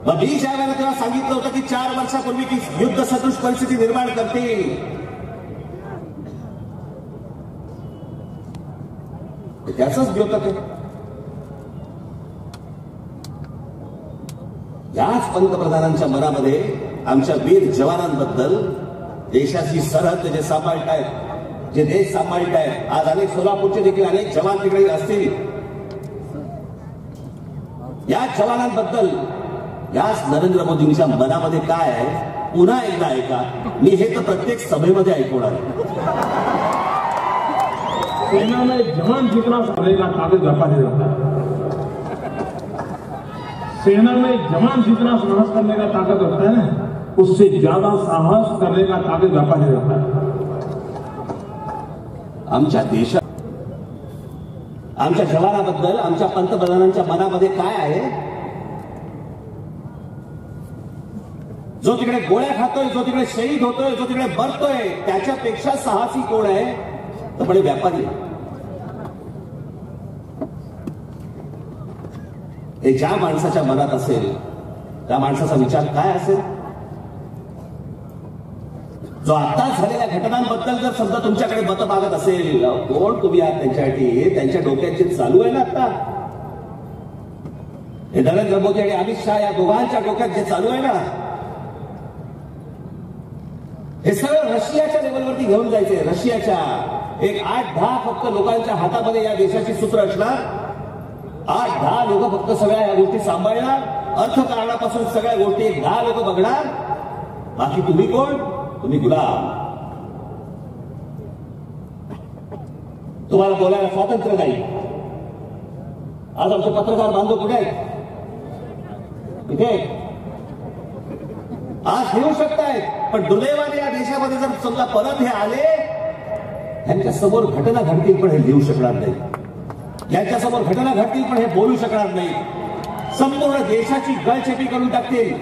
मग मी ज्या वेळेला तेव्हा सांगितलं होतं की 4 वर्षापूर्वी की युद्ध सदृश परिस्थिती निर्माण करतील, त्याचंच द्योतक आहे. याच पंतप्रधानांच्या मनामध्ये आमच्या वीर जवानांबद्दल, देशाची सरहद जे सांभाळतायत, जे देश सांभाळतायत, आज अनेक सोलापूरचे देखील अनेक जवान तिकडे असतील, या जवानांबद्दल याच नरेंद्र मोदींच्या मनामध्ये काय आहे पुन्हा एकदा ऐका. मी हे तर प्रत्येक सभेमध्ये ऐकवणार आहे. सेना में जवान जितना रहेगा ताकत व्यापारी रहता है. सेना में जवान जितना साहस करने का ताकत रखता है ना, उससे ज्यादा साहस करने का ताकत व्यापारी रहता है. आमच्या देशात आमच्या जवानाबद्दल आमच्या पंतप्रधानांच्या मनामध्ये काय आहे? जो तिकडे गोळ्या खातोय, जो तिकडे शहीद होतोय, जो तिकडे मरतोय, त्याच्यापेक्षा साहसी कोण आहे? तर बडे व्यापारी. हे ज्या माणसाच्या मनात असेल त्या माणसाचा विचार काय असेल? जो आता झालेल्या घटनांबद्दल जर समजा तुमच्याकडे मतं मागत असेल, कोण तुम्ही आहात त्यांच्यासाठी? त्यांच्या डोक्यात जे चालू आहे ना आता, हे नरेंद्र मोदी आणि अमित शहा या दोघांच्या डोक्यात जे चालू आहे ना, हे सगळं रशियाच्या लेवलवरती घेऊन जायचे. रशियाच्या एक 8-10 फक्त लोकांच्या हातामध्ये या देशाची सूत्र असणार. 8-10 लोक फक्त सगळ्या या गोष्टी सांभाळणार. अर्थकारणापासून सगळ्या गोष्टी 10 लोक बघणार. बाकी तुम्ही कोण? तुम्ही गुलाम. तुम्हाला बोलायला स्वातंत्र्य नाही. आज आमचे पत्रकार बांधव कुठे आहेत? इथे आज येऊ शकतायत, पण दुर्दैवाने या देशामध्ये जर समजा परत हे आले, यांच्या समोर घटना घडतील पण हे लिहू शकणार नाही, यांच्या समोर घटना घडतील पण हे बोलू शकणार नाही, संपूर्ण देशाची गळचेपी करून टाकतील.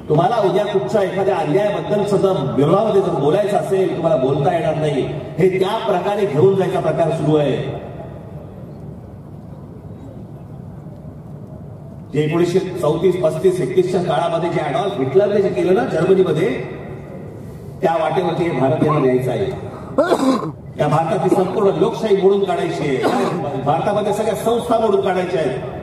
तुम्हाला उद्या कुठच्या एखाद्या अन्यायाबद्दल सुद्धा विरोधामध्ये जर बोलायचं असेल, तुम्हाला बोलता येणार नाही. हे त्या प्रकारे घेऊन जायचा प्रकार सुरू आहे. जे 1934, 35, 31च्या काळामध्ये जे ॲडॉल्फ हिटलरने जे केलं ना जर्मनीमध्ये, त्या वाटेवरती हे भारत यांना न्यायचं आहे. या भारताची संपूर्ण लोकशाही मोडून काढायची आहे, भारतामध्ये सगळ्या संस्था मोडून काढायच्या आहेत.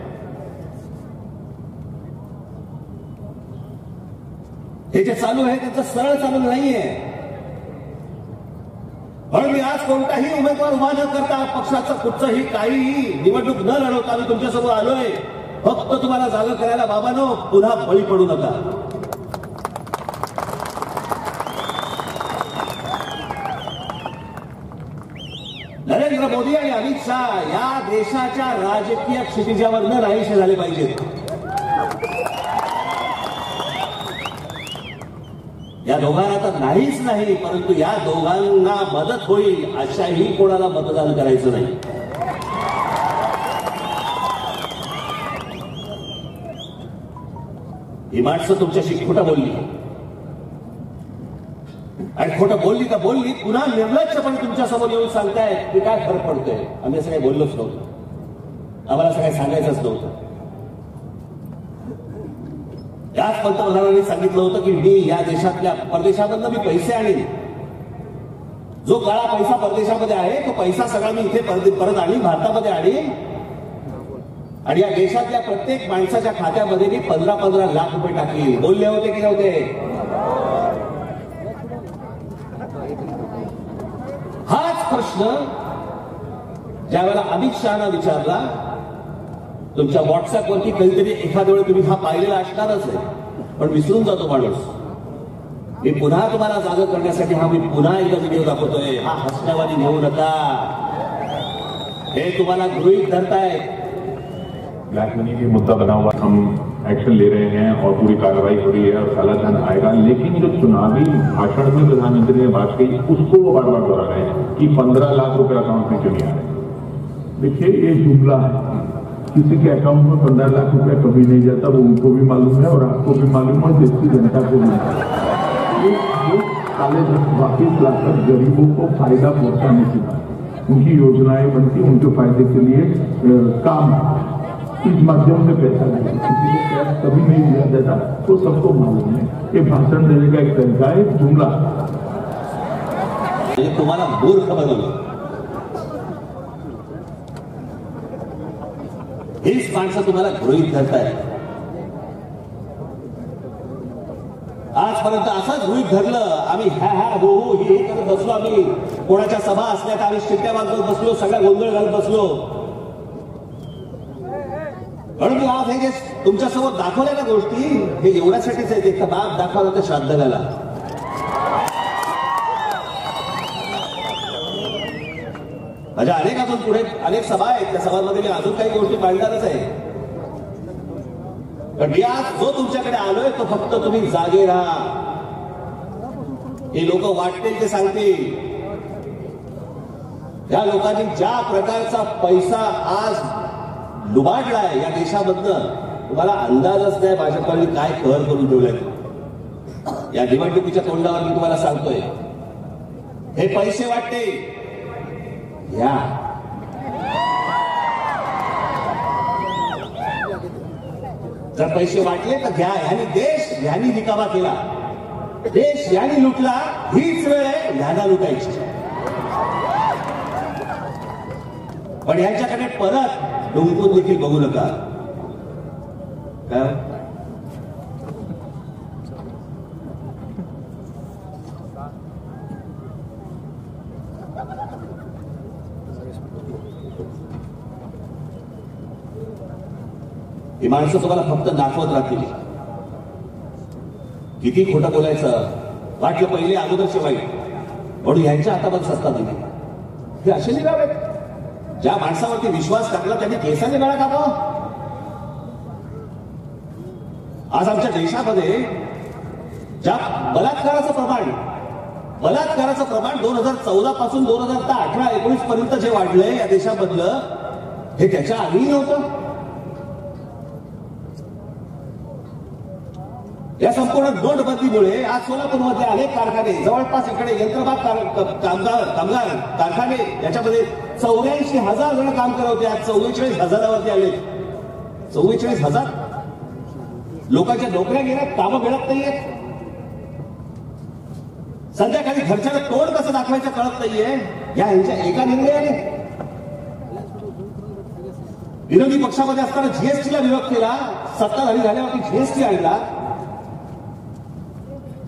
हे जे चालू आहे त्याचं सरळ चालू नाहीये. म्हणून मी आज कोणताही उमेदवार उभा न करता, पक्षाचं कुठचंही काहीही निवडणूक न लढवता मी तुमच्यासमोर आलोय. फक्त तुम्हाला जागा करायला बाबांनो पुन्हा बळी पडू नका. नरेंद्र मोदी आणि अमित शहा या देशाच्या राजकीय क्षितिजावर न नाहीसे झाले पाहिजेत. या दोघांना तर नाहीच नाही, परंतु या दोघांना मदत होईल अशाही कोणाला मतदान करायचं नाही. ही माणसं तुमच्याशी खोटं बोलली आणि खोटं बोलली तर बोलली, पुन्हा निर्लज्जपणे तुमच्यासमोर येऊन सांगतायत की काय फरक पडतोय. आम्ही असं काही बोललोच नव्हतं, आम्हाला असं काही सांगायचंच नव्हतं. याच पंतप्रधानांनी सांगितलं होतं की मी या देशातल्या परदेशामधनं मी पैसे आणीन, जो काळा पैसा परदेशामध्ये आहे तो पैसा सगळा मी इथे परत आणीन, भारतामध्ये आणीन, आणि या देशातल्या प्रत्येक माणसाच्या खात्यामध्ये मी 15-15 लाख रुपये टाकील. बोलले होते की नव्हते? हाच प्रश्न ज्यावेळेला अमित शहाना विचारला, तुमच्या व्हॉट्सअपवरती कधीतरी एखाद्या वेळी तुम्ही हा पाहिलेला असणारच आहे, पण विसरून जातो माणूस. मी पुन्हा तुम्हाला जागा करण्यासाठी मी पुन्हा एकदा व्हिडिओ दाखवतोय. हा हसण्यावादी घेऊ नका, हे तुम्हाला गृहीत धरताय. ब्लैक मनी के मुद्दा बना हुआ, हम एक्शन ले रहे हैं और पूरी कार्रवाई हो रही है और काला धन आएगा. लेकिन जो चुनावी भाषण में प्रधानमंत्री ने बात कही उसको वो बार बार दोहरा रहे हैं कि 15 लाख रुपए अकाउंट में क्यों नहीं आ रहे. देखिए ये जुमला है, किसी के अकाउंट में 15 लाख रुपया कभी नहीं जाता, वो उनको भी मालूम है और आपको भी मालूम है, देश की जनता को भी. वो काले धन वापिस लाकर गरीबों को फायदा पहुंचाने की बात, उनकी योजनाएं बनती, उनके फायदे के लिए काम, इस माध्यम से पैसा नहीं, किसी को कैश कभी नहीं दिया जाता, तो सबको मालूम है. ये भाषण देने का एक तरीका है, जुमला. तुम्हाला मूर्ख बनवलं, हीच माणसं तुम्हाला गृहीत धरताय. आजपर्यंत असंच गृहीत धरलं. आम्ही ह्या हो हो हे करत बसलो, आम्ही कोणाच्या सभा असल्या तर आम्ही शिट्ट्या वाजवत बसलो, सगळा गोंधळ घालत बसलो. म्हणून आज हे जे तुमच्यासमोर दाखवल्या ना गोष्टी, हे एवढ्यासाठीच आहेत. एक बाप दाखवला तर श्राद्ध घाला. माझ्या अनेक अजून पुढे अनेक सभा आहेत, त्या सभांमध्ये मी अजून काही गोष्टी मांडणारच आहे. पण मी आज जो तुमच्याकडे आलोय तो फक्त तुम्ही जागे राहा. हे लोक वाटतील ते सांगतील. या लोकांनी ज्या प्रकारचा पैसा आज लुबाडलाय या देशामधनं, तुम्हाला अंदाजच नाही भाजपने काय कहर करून ठेवलाय. या निवडणुकीच्या तोंडावर मी तुम्हाला सांगतोय, हे पैसे वाटते घ्या. जर पैसे वाटले तर घ्या. ह्यानी देश ह्यानी रिकामा केला, देश ह्यानी लुटला. हीच वेळ आहे ह्याला लुटायची. पण ह्यांच्याकडे परत डुंकून देखील बघू नका. काय ही माणसं तुम्हाला फक्त दाखवत राहतील. किती खोटं बोलायचं, वाटलं पहिले अगोदरचे वाईट, म्हणून ह्यांच्या हातामध्ये सत्ता दिली. हे असे निघावे. ज्या माणसावरती विश्वास टाकला त्यांनी केसाने गळा कापावा. आज आमच्या देशामध्ये ज्या बलात्काराचं प्रमाण 2014 पासून 2018-19 पर्यंत जे वाढलंय या देशामधलं, हे त्याच्या आधी नव्हतं. या संपूर्ण नोटबंदीमुळे आज सोलापूरमध्ये अनेक कारखाने, जवळपास इकडे यंत्रमाग कामगार कारखाने, याच्यामध्ये 84,000 जण काम करत होते, आज 44,000वरती आले. 44,000 लोकांच्या नोकऱ्या गेल्यात, कामं मिळत नाहीयेत. संध्याकाळी घरच्याला तोड कसं दाखवायचं कळत नाहीये या यांच्या एका निर्णयाने. विरोधी पक्षामध्ये असताना जीएसटीला विरोध केला, सत्ताधारी झाल्यावरती जीएसटी आणला.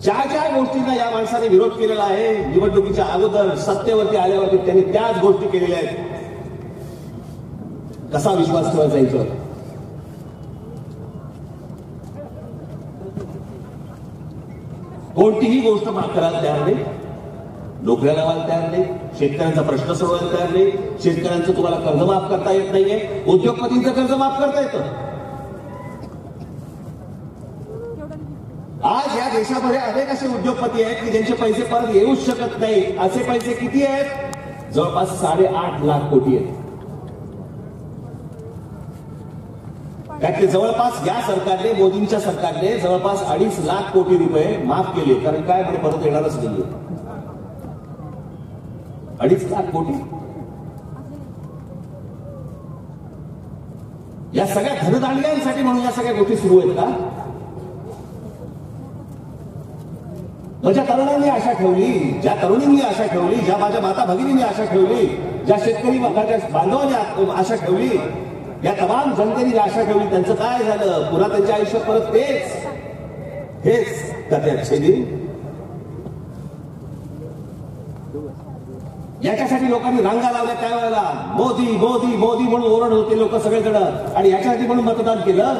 ज्या गोष्टींना या माणसाने विरोध केलेला आहे, निवडणुकीच्या अगोदर सत्तेवरती आल्यावरती त्यांनी त्याच गोष्टी केलेल्या आहेत. कसा विश्वास ठेवायचा याच्यावर? कोणतीही गोष्ट माफ करायला तयार नाही, नोकऱ्या लावायला तयार नाही, शेतकऱ्यांचा प्रश्न सोडवायला तयार नाही. शेतकऱ्यांचं तुम्हाला कर्ज माफ करता येत नाहीये, उद्योगपतींचं कर्ज माफ करता येतं. आज या देशामध्ये अनेक असे उद्योगपती आहेत की ज्यांचे पैसे परत येऊच शकत नाही. असे पैसे किती आहेत? जवळपास 8.5 लाख कोटी आहेत. त्यातले जवळपास या सरकारने, मोदींच्या सरकारने जवळपास 2.5 लाख कोटी रुपये माफ केले. कारण काय म्हणजे परत येणारच नाहीये. 2.5 लाख कोटी या सगळ्या धनदांडग्यांसाठी म्हणून या सगळ्या गोष्टी सुरू आहेत का? माझ्या तरुणांनी आशा ठेवली, ज्या तरुणींनी आशा ठेवली, ज्या माझ्या माता भगिनींनी आशा ठेवली, ज्या शेतकरी बांधवांनी आशा ठेवली, या तमाम जनतेने आशा ठेवली, त्यांचं काय झालं? पुन्हा त्यांच्या आयुष्यात परत हेच त्याचे दिन. याच्यासाठी लोकांनी रांगा लावल्या त्यावेळेला. मोदी मोदी मोदी म्हणून ओरड होते लोक सगळेजण, आणि याच्यासाठी म्हणून मतदान केलं.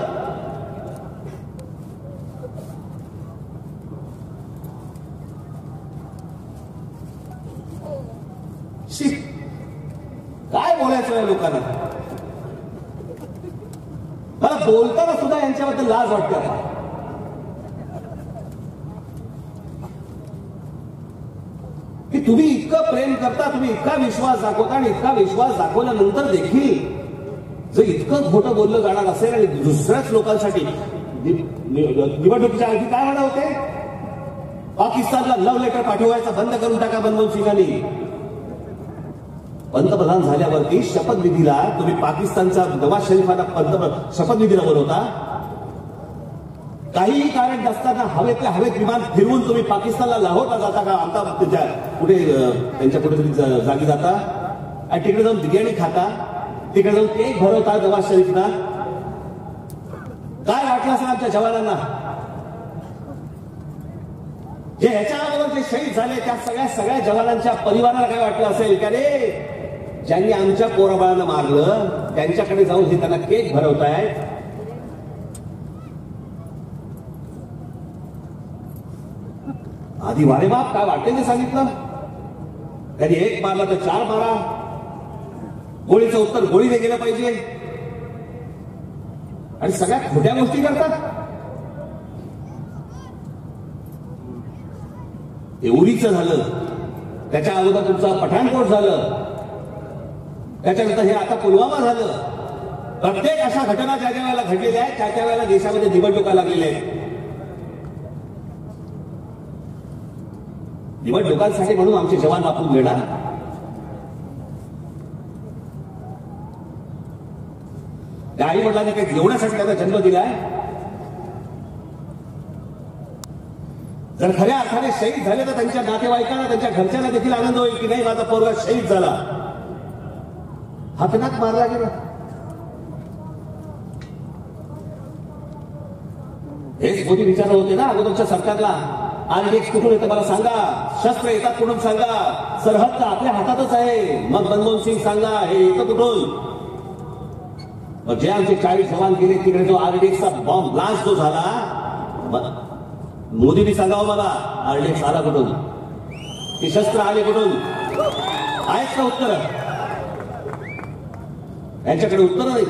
काय बोलायचं आहे लोकांना? मला बोलताना सुद्धा यांच्याबद्दल लाज वाटते. आता की तुम्ही इतकं प्रेम करता, तुम्ही इतका विश्वास दाखवता, आणि इतका विश्वास दाखवल्यानंतर देखील जर इतकं खोटं बोललं जाणार असेल आणि दुसऱ्याच लोकांसाठी निवडणुकीच्या आधी काय म्हणत होते? पाकिस्तानला लव्ह लेटर पाठवायचा बंद करून टाका मनमोहन सिंगांनी. पंतप्रधान झाल्यावरती शपथविधीला तुम्ही पाकिस्तानचा नवाज शरीफांना शपथविधीला बोलवता. काहीही कारण नसताना हवेतल्या हवेत विमान फिरवून तुम्ही पाकिस्तानला लाहोरला जाता का? आता कुठे त्यांच्या कुठेतरी जागी जाता आणि तिकडे जाऊन बिर्याणी खाता, तिकडे जाऊन केक भरवता नवाज शरीफना. काय वाटलं असेल आमच्या जवानांना? जे ह्याच्या अगोदर जे शहीद झाले त्या सगळ्या जवानांच्या परिवाराला काय वाटलं असेल की अरे, ज्यांनी आमच्या पोराबाळांना मारलं त्यांच्याकडे जाऊन हे त्यांना केक भरवताय. आधी वारे बाप काय वाटते ते सांगितलं. त्यांनी 1 मारला तर 4 मारा. गोळीचं उत्तर गोळीने गेलं पाहिजे. आणि सगळ्यात खोट्या गोष्टी करतात. उरीचं झालं, त्याच्या अगोदर तुमचा पठाणकोट झालं, त्याच्यानंतर हे आता पुलवामा झालं. प्रत्येक अशा घटना ज्या ज्या वेळेला घडलेल्या आहेत त्या वेळेला देशामध्ये निवडणुका लागलेल्या आहेत. निवडणुकांसाठी म्हणून आमचे जवान वापरून देणार. त्या आई वडिलांनी काही एवढ्यासाठी त्याचा जन्म दिलाय. जर खऱ्या अर्थाने शहीद झाले तर त्यांच्या नातेवाईकांना, त्यांच्या घरच्यांना देखील आनंद होईल की नाही माझा पोरगा शहीद झाला. हातनात मारला गेला. हेच मोदी विचारत होते ना अगोदरच्या सरकारला. आर्डिक्स कुठून येतं मला सांगा, शस्त्र येतात कुठून सांगा, सरहद तर आपल्या हातातच आहे. मग मनमोहन सिंग सांगा हे येतं कुठून? जे आमचे 40 जवान गेले तिकडे जो आर्डिक्सचा बॉम्ब ब्लास्ट जो झाला, मोदींनी सांगावं मला आर्डिक्स आला कुठून, ते शस्त्र आले कुठून? आहेत का उत्तर? यांच्याकडे उत्तर नाही.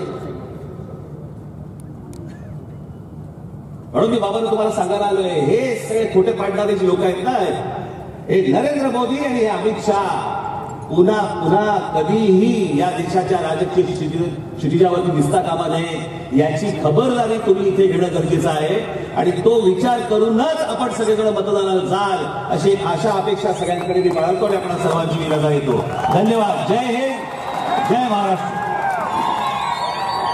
म्हणून मी बाबांना तुम्हाला सांगायला आलोय, हे सगळे खोटे पाडणारे जे लोक आहेत ना, हे नरेंद्र मोदी आणि हे अमित शहा पुन्हा पुन्हा कधीही या देशाच्या राजकीय क्षितिजावरती दिसता कामा नये याची खबरदारी तुम्ही इथे घेणं गरजेचं आहे. आणि तो विचार करूनच आपण सगळेजण मतदानाला जाल अशी एक आशा अपेक्षा सगळ्यांकडे मी बाळगतो आणि आपण सर्वांची विनंती येतो. धन्यवाद. जय हिंद, जय महाराष्ट्र.